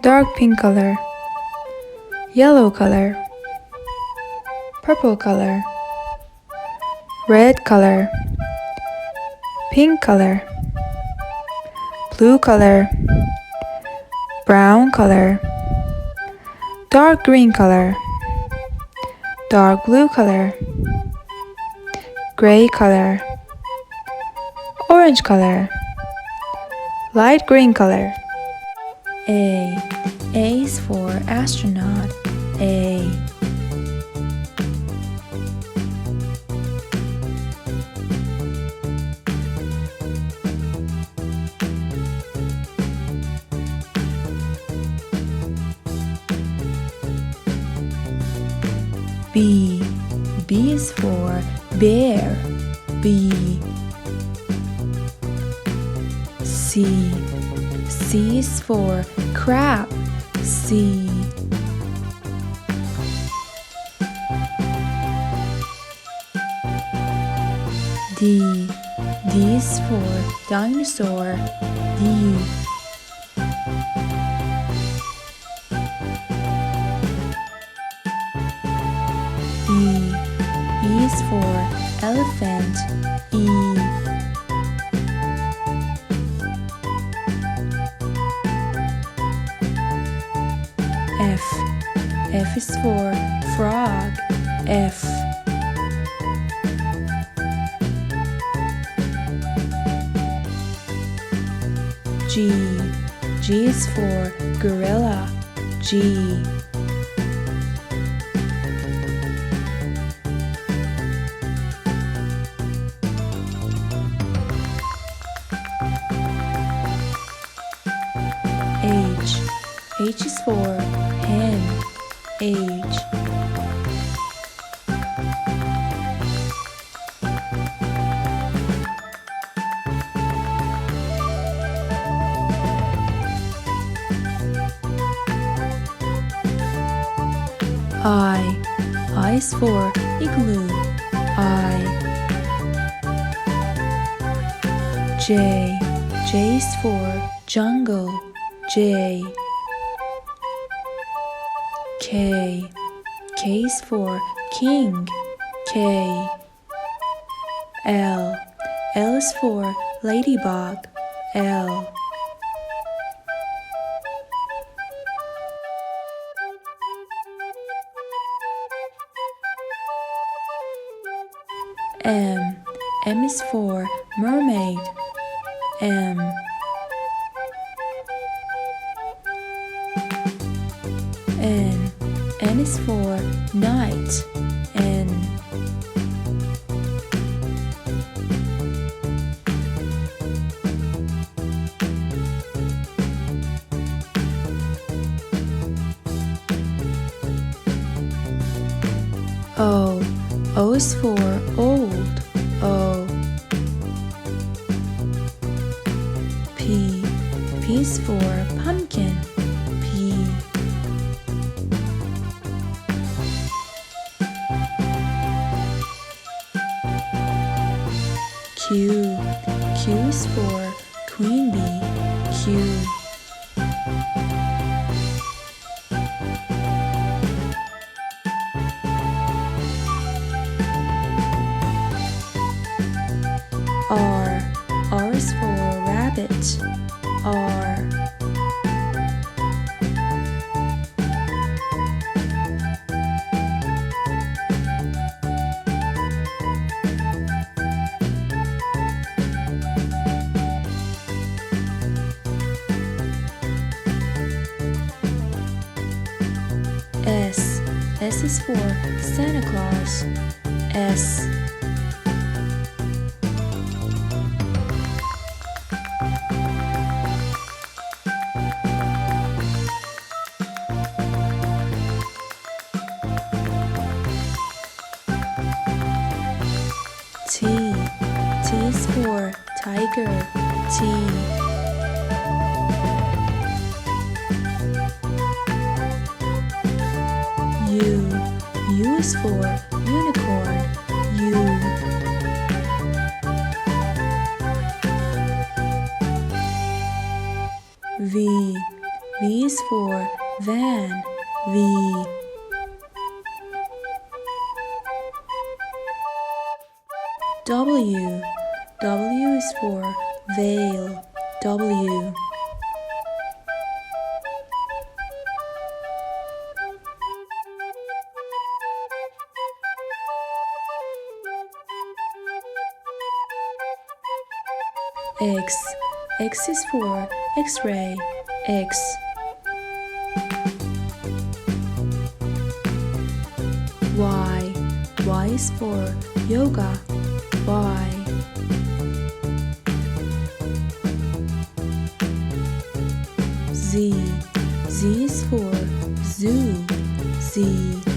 dark pink color, yellow color, purple color, red color, pink color, blue color, brown color, dark green color, dark blue color, gray color, orange color, light green color. A is for astronaut. A. B. B is for bear. B. C. C is for crab. C. D. D is for dinosaur. D. E. E is for elephant. E. F. F is for frog. F. G. G is for gorilla. G. H. H is for hen. H. I. I is for igloo. I. J. J is for jungle. J. K. K is for king. K. L. L is for ladybug. L. M. M is for mermaid. M. N. N is for night. N. O. O is for old. O. P. P is for pumpkin. P. Q. Q is for queen bee. Q. R. R is for rabbit. R. S. S is for Santa Claus. S. T. T is for tiger. T. U. U is for unicorn. U. V. V V is for van, V. W. W is for veil, W. X. X is for X-ray, X. Y. Y is for yoga, Y. Z. Z is for zoo, Z.